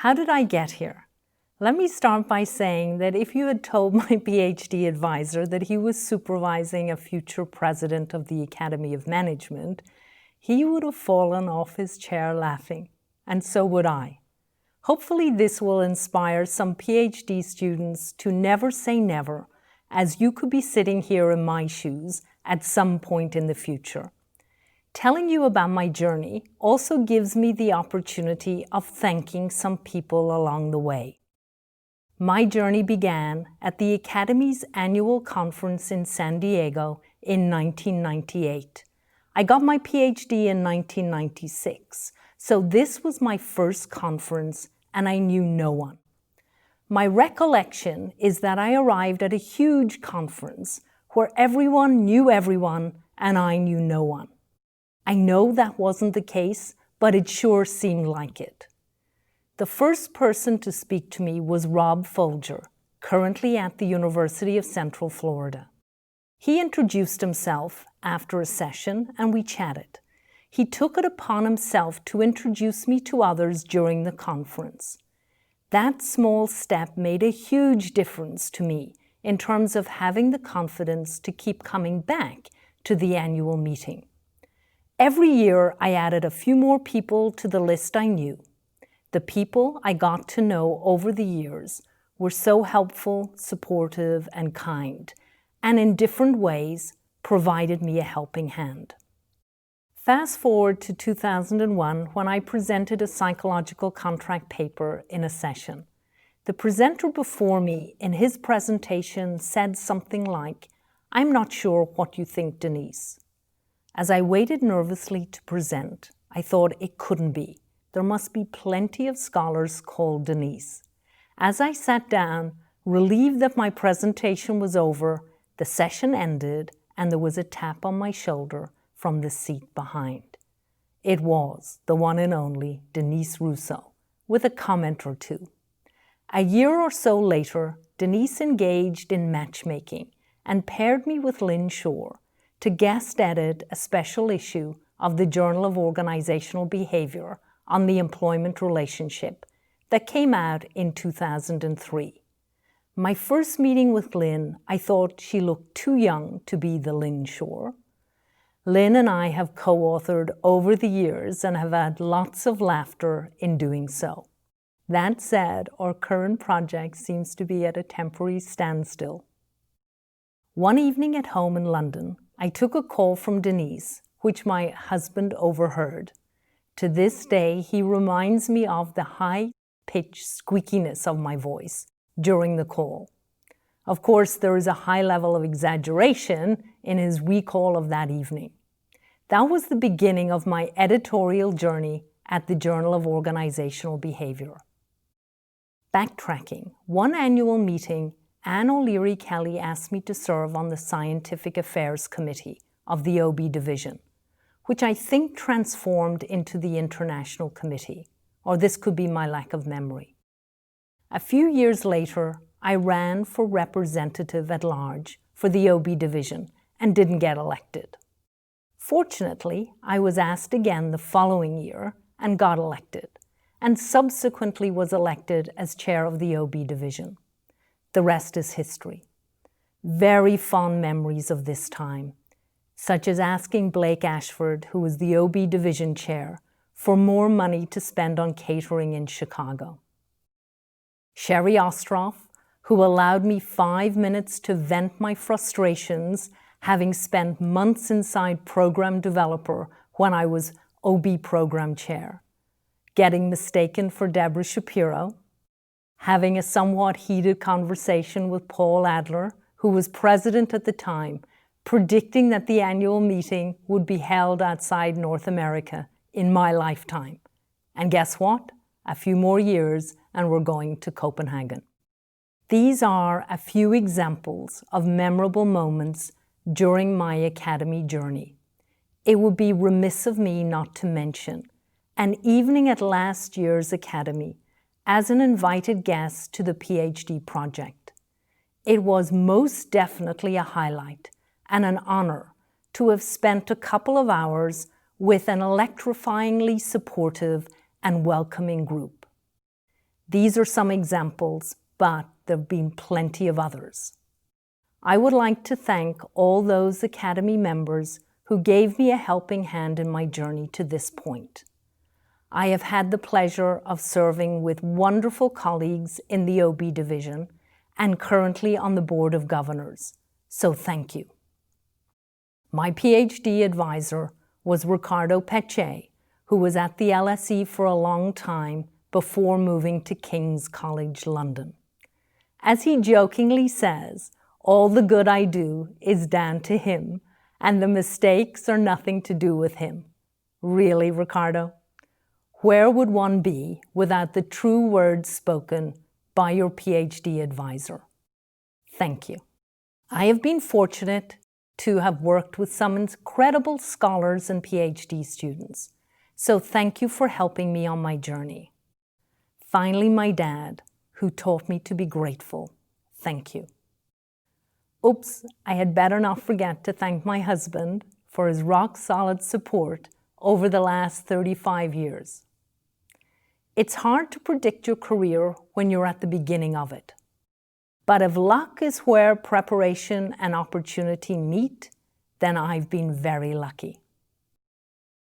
How did I get here? Let me start by saying that if you had told my PhD advisor that he was supervising a future president of the Academy of Management, he would have fallen off his chair laughing, and so would I. Hopefully this will inspire some PhD students to never say never, as you could be sitting here in my shoes at some point in the future. Telling you about my journey also gives me the opportunity of thanking some people along the way. My journey began at the Academy's annual conference in San Diego in 1998. I got my PhD in 1996, so this was my first conference and I knew no one. My recollection is that I arrived at a huge conference where everyone knew everyone and I knew no one. I know that wasn't the case, but it sure seemed like it. The first person to speak to me was Rob Folger, currently at the University of Central Florida. He introduced himself after a session and we chatted. He took it upon himself to introduce me to others during the conference. That small step made a huge difference to me in terms of having the confidence to keep coming back to the annual meeting. Every year I added a few more people to the list I knew. The people I got to know over the years were so helpful, supportive, and kind, and in different ways provided me a helping hand. Fast forward to 2001 when I presented a psychological contract paper in a session. The presenter before me in his presentation said something like, "I'm not sure what you think, Denise." As I waited nervously to present, I thought it couldn't be. There must be plenty of scholars called Denise. As I sat down, relieved that my presentation was over, the session ended and there was a tap on my shoulder from the seat behind. It was the one and only Denise Russo, with a comment or two. A year or so later, Denise engaged in matchmaking and paired me with Lynn Shore to guest edit a special issue of the Journal of Organizational Behavior on the employment relationship that came out in 2003. My first meeting with Lynn, I thought she looked too young to be the Lynn Shore. Lynn and I have co-authored over the years and have had lots of laughter in doing so. That said, our current project seems to be at a temporary standstill. One evening at home in London, I took a call from Denise, which my husband overheard. To this day, he reminds me of the high-pitched squeakiness of my voice during the call. Of course, there is a high level of exaggeration in his recall of that evening. That was the beginning of my editorial journey at the Journal of Organizational Behavior. Backtracking, one annual meeting, Anne O'Leary Kelly asked me to serve on the Scientific Affairs Committee of the OB Division, which I think transformed into the International Committee, or this could be my lack of memory. A few years later, I ran for representative at large for the OB Division and didn't get elected. Fortunately, I was asked again the following year and got elected, and subsequently was elected as chair of the OB Division. The rest is history. Very fond memories of this time, such as asking Blake Ashford, who was the OB Division chair, for more money to spend on catering in Chicago. Sherry Ostroff, who allowed me 5 minutes to vent my frustrations, having spent months inside program developer when I was OB program chair, getting mistaken for Deborah Shapiro, having a somewhat heated conversation with Paul Adler, who was president at the time, predicting that the annual meeting would be held outside North America in my lifetime. And guess what? A few more years and we're going to Copenhagen. These are a few examples of memorable moments during my academy journey. It would be remiss of me not to mention an evening at last year's academy as an invited guest to the PhD project. It was most definitely a highlight and an honor to have spent a couple of hours with an electrifyingly supportive and welcoming group. These are some examples, but there have been plenty of others. I would like to thank all those Academy members who gave me a helping hand in my journey to this point. I have had the pleasure of serving with wonderful colleagues in the OB division and currently on the Board of Governors, so thank you. My PhD advisor was Ricardo Peche, who was at the LSE for a long time before moving to King's College London. As he jokingly says, all the good I do is down to him, and the mistakes are nothing to do with him. Really, Ricardo? Where would one be without the true words spoken by your PhD advisor? Thank you. I have been fortunate to have worked with some incredible scholars and PhD students, so thank you for helping me on my journey. Finally, my dad, who taught me to be grateful. Thank you. Oops, I had better not forget to thank my husband for his rock-solid support over the last 35 years. It's hard to predict your career when you're at the beginning of it. But if luck is where preparation and opportunity meet, then I've been very lucky.